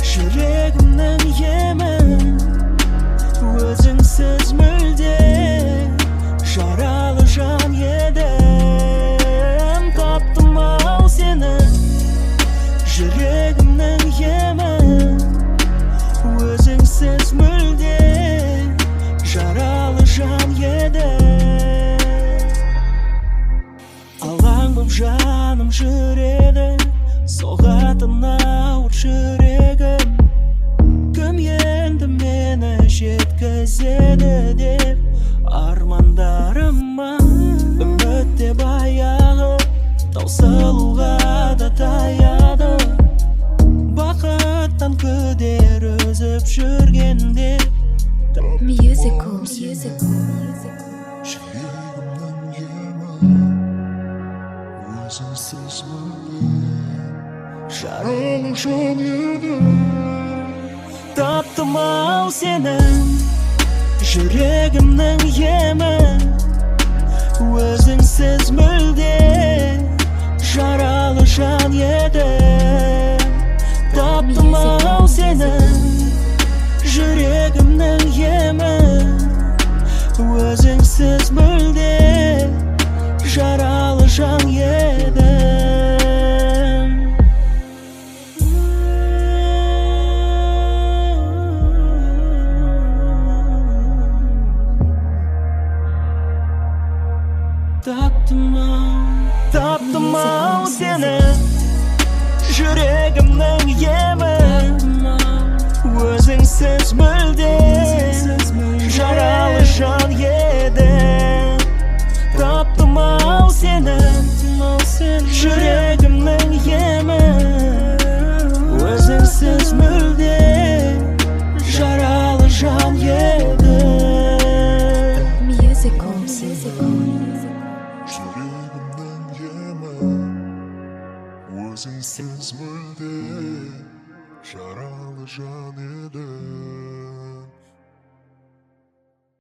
Жүрегімнің емін өзіңсіз мүлде жаралы жан едім. Таптым ау сені, жүрегімнің емін өзіңсіз мүлде жаралы жан едім. Алаң боп жаным жүреді, соғатын ауыр жүрегім. Кім енді мені жеткізеді деп армандарыма. Үмітте баяғы таусылуға да таяды. Бақыттан күдер үзіп жүргенде Musical. Өзіңсіз мүлде жаралы жан едім. таптым ау сені, жүрегімнің емін өзіңсіз мүлде жаралы жан едім. Таптым ау сені, жүрегімнің емін өзіңсіз мүлде жаралы жан едім. Таптым ау сені, жүрегімнің емін өзіңсіз мүлде жаралы жан едім. Таптым ау сені, жүрегімнің емін өзіңсіз мүлде жаралы жан едім. Өзіңсіз мүлде жаралы жан едім.